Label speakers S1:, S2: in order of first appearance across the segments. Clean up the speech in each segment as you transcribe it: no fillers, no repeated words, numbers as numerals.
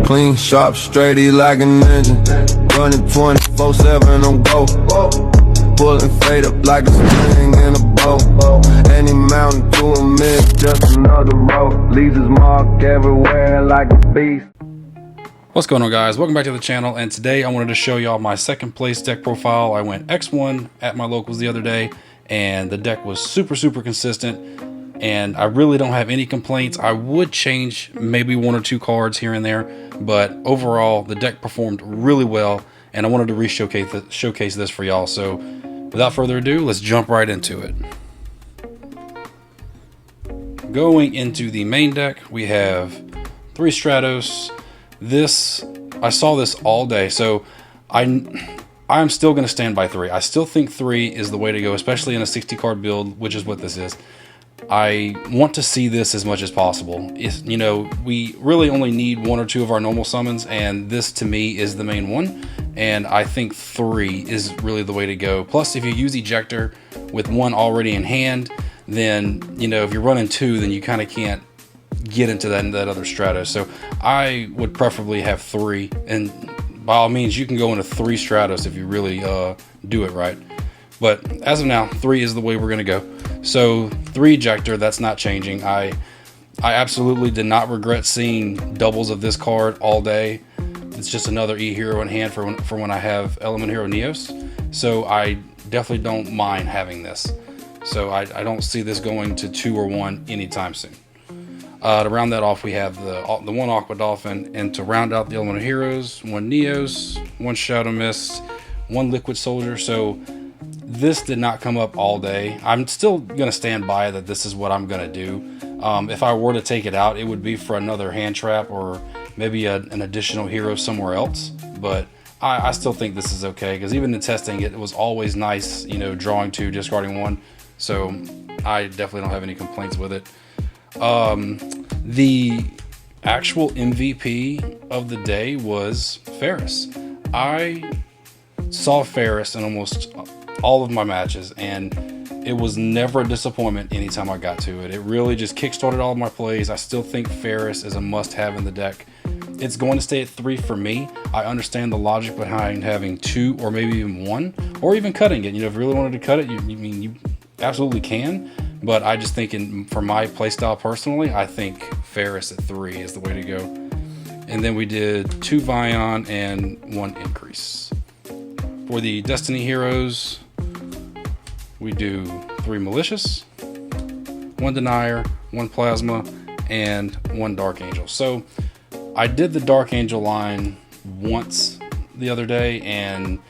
S1: Clean, sharp, straight, like an engine. Running 24/7 on go. Pulling fade up like a string in a bow. Any mountain to a miss, just another road. Leaves his mark everywhere like a beast.
S2: What's going on, guys? Welcome back to the channel, and today I wanted to show y'all my second place deck profile. I went X1 at my locals the other day, and the deck was super consistent, and I really don't have any complaints. I would change maybe one or two cards here and there, but overall the deck performed really well, and I wanted to showcase this for y'all. So without further ado, let's jump right into it. Going into the main deck, we have 3 Stratos. I saw this all day, so I'm still going to stand by 3. I still think 3 is the way to go, especially in a 60 card build, which is what this is. I want to see this as much as possible. You know, we really only need 1 or 2 of our normal summons, and this to me is the main one, and I think 3 is really the way to go. Plus, if you use Ejector with 1 already in hand, then, you know, if you're running 2, then you kind of can't get into that other Stratos. So I would preferably have 3, and by all means you can go into 3 Stratos if you really do it right, but as of now 3 is the way we're gonna go. So 3 Ejector, that's not changing. I absolutely did not regret seeing doubles of this card all day. It's just another E-Hero in hand for when I have Element Hero Neos, so I definitely don't mind having this. So I don't see this going to 2 or 1 anytime soon. To round that off, we have the 1 Aqua Dolphin, and to round out the Element Heroes, 1 Neos, 1 Shadow Mist, 1 Liquid Soldier. So this did not come up all day. I'm still going to stand by that this is what I'm going to do. If I were to take it out, it would be for another hand trap or maybe an additional hero somewhere else. But I still think this is okay, because even in testing it was always nice, you know, drawing 2, discarding 1. So I definitely don't have any complaints with it. The actual MVP of the day was Ferris. I saw Ferris in almost all of my matches, and it was never a disappointment anytime I got to it. It really just kickstarted all of my plays. I still think Ferris is a must-have in the deck. It's going to stay at 3 for me. I understand the logic behind having 2 or maybe even 1, or even cutting it. You know, if you really wanted to cut it, you absolutely can. But I just think for my playstyle personally, I think Ferris at 3 is the way to go. And then we did 2 Vion and 1 Increase. For the Destiny Heroes, we do 3 Malicious, 1 Denier, 1 Plasma, and 1 Dark Angel. So I did the Dark Angel line once the other day, and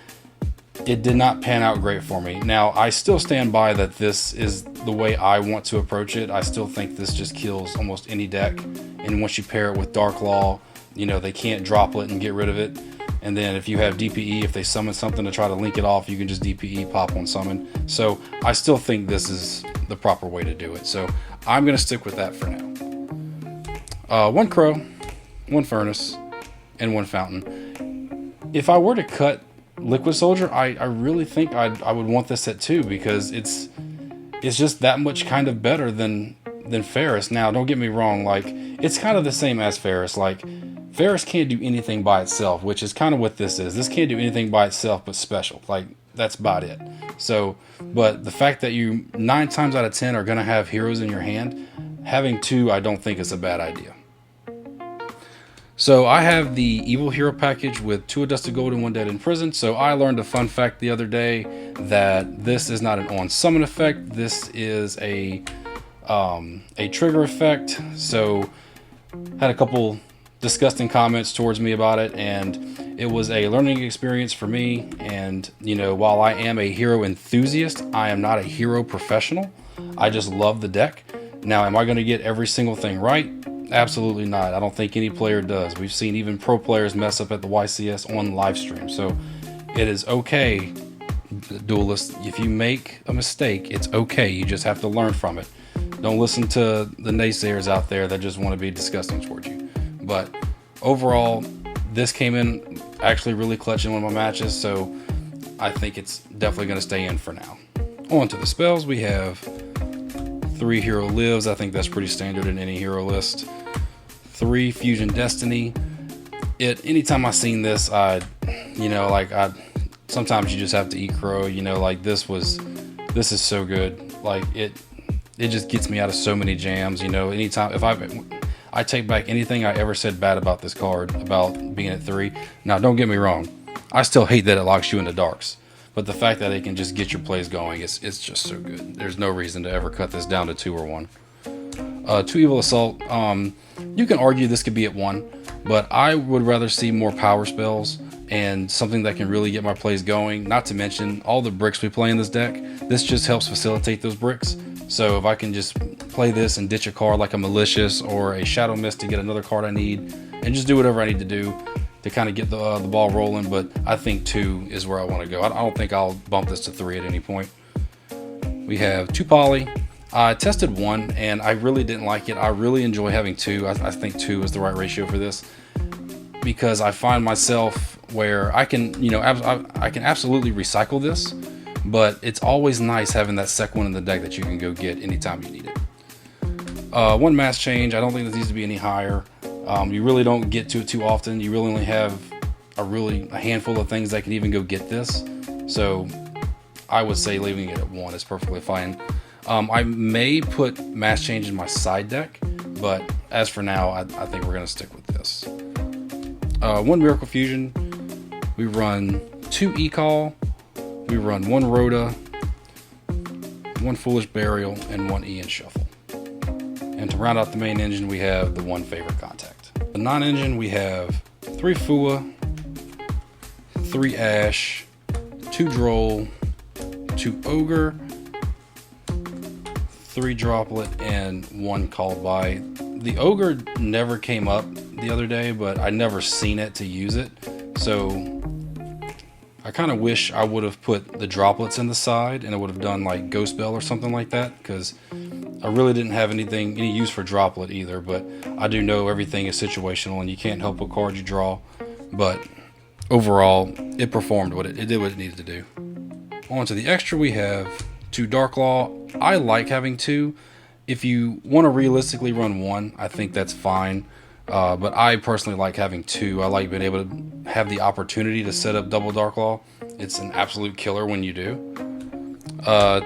S2: it did not pan out great for me. Now, I still stand by that this is the way I want to approach it. I still think this just kills almost any deck, and once you pair it with Dark Law, you know, they can't droplet and get rid of it. And then if you have DPE, if they summon something to try to link it off, you can just DPE pop on summon. So I still think this is the proper way to do it. So I'm going to stick with that for now. 1 Crow, 1 Furnace, and 1 Fountain. If I were to cut Liquid Soldier, I really think I would want this at 2, because it's just that much kind of better than Ferris. Now, don't get me wrong, like, it's kind of the same as Ferris. Like, Ferris can't do anything by itself, which is kind of what this is. This can't do anything by itself but special. Like, that's about it. So, but the fact that you 9 times out of 10 are going to have heroes in your hand, having 2 I don't think is a bad idea. So I have the Evil Hero package with 2 Dusted Gold and 1 Dead in Prison. So I learned a fun fact the other day that this is not an on summon effect. This is a trigger effect. So had a couple disgusting comments towards me about it, and it was a learning experience for me. And, you know, while I am a hero enthusiast, I am not a hero professional. I just love the deck. Now, am I going to get every single thing right? Absolutely not. I don't think any player does. We've seen even pro players mess up at the YCS on live stream. So it is okay, duelists. If you make a mistake, it's okay. You just have to learn from it. Don't listen to the naysayers out there that just want to be disgusting towards you. But overall, this came in actually really clutch in one of my matches, so I think it's definitely going to stay in for now. On to the spells. We have 3 Hero Lives. I think that's pretty standard in any hero list. 3 Fusion Destiny. Anytime I seen this, sometimes you just have to eat crow. Like this is so good. Like it just gets me out of so many jams. Anytime if I take back anything I ever said bad about this card, about being at 3. Now, don't get me wrong, I still hate that it locks you into darks, but the fact that it can just get your plays going, it's just so good. There's no reason to ever cut this down to 2 or 1. 2 Evil Assault. You can argue this could be at 1, but I would rather see more power spells and something that can really get my plays going. Not to mention all the bricks we play in this deck. This just helps facilitate those bricks. So if I can just play this and ditch a card like a Malicious or a Shadow Mist to get another card I need, and just do whatever I need to do to kind of get the ball rolling. But I think 2 is where I want to go. I don't think I'll bump this to 3 at any point. We have 2 Poly. I tested 1 and I really didn't like it. I really enjoy having 2. I think 2 is the right ratio for this, because I find myself where I can, I can absolutely recycle this, but it's always nice having that second one in the deck that you can go get anytime you need it. 1 Mass Change. I don't think this needs to be any higher. You really don't get to it too often. You really only have a handful of things that can even go get this. So I would say leaving it at 1 is perfectly fine. I may put Mass Change in my side deck, but as for now, I think we're going to stick with this. 1 Miracle Fusion. We run 2 E-Call. We run 1 Rhoda, 1 Foolish Burial, and 1 E and Shuffle. And to round out the main engine, we have the 1 Favorite Contact. The non-engine, we have 3 Fua, 3 Ash, 2 Droll, 2 Ogre, 3 Droplet, and 1 Called By. The Ogre never came up the other day, but I never seen it to use it. So I kind of wish I would have put the droplets in the side and it would have done like Ghost Bell or something like that, because I really didn't have any use for droplet either. But I do know everything is situational and you can't help what card you draw. But overall, it performed it did what it needed to do. On to the extra, we have 2 Dark Law. I like having 2. If you want to realistically run 1, I think that's fine. But I personally like having 2. I like being able to have the opportunity to set up double Dark Law. It's an absolute killer when you do.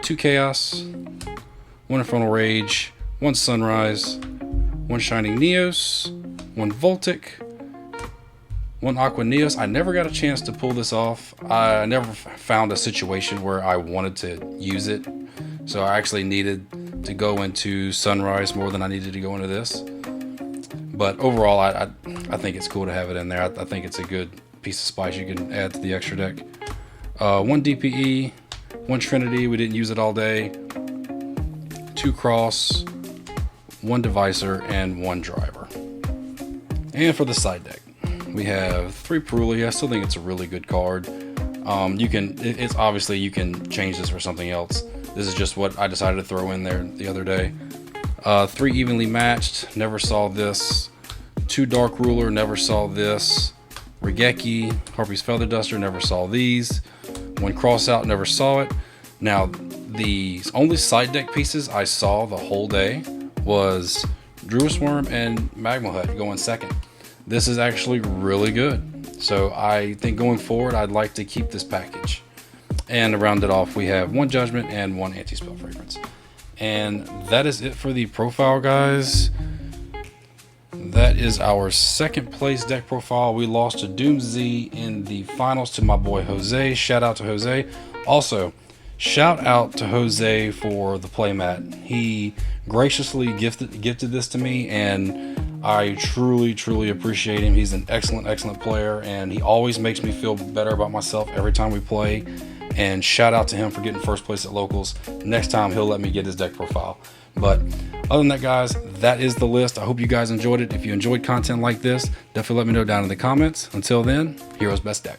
S2: 2 Chaos, 1 Infernal Rage, 1 Sunrise, 1 Shining Neos, 1 Voltic, 1 Aqua Neos. I never got a chance to pull this off. I never found a situation where I wanted to use it. So I actually needed to go into Sunrise more than I needed to go into this. But overall, I think it's cool to have it in there. I think it's a good piece of spice you can add to the extra deck. 1 DPE, 1 Trinity. We didn't use it all day. 2 Cross, 1 Devicer, and 1 Driver. And for the side deck, we have 3 Peruli. I still think it's a really good card. It's obviously you can change this for something else. This is just what I decided to throw in there the other day. 3 Evenly Matched, never saw this. 2 Dark Ruler, never saw this. Regeki, Harpy's Feather Duster, never saw these. 1 Crossout, never saw it. Now, the only side deck pieces I saw the whole day was Druid Worm and Magma Hut going second. This is actually really good. So I think going forward, I'd like to keep this package. And to round it off, we have 1 Judgment and 1 Anti-Spell Fragrance. And that is it for the profile, guys. That is our second place deck profile. We lost to Doom Z in the finals to my boy Hosay. Shout out to Hosay. Also, shout out to Hosay for the playmat. He graciously gifted this to me, and I truly appreciate him. He's an excellent player, and he always makes me feel better about myself every time we play. And shout out to him for getting first place at locals. Next time he'll let me get his deck profile. But other than that, guys, that is the list. I hope you guys enjoyed it. If you enjoyed content like this, definitely let me know down in the comments. Until then, Heroes Best Deck.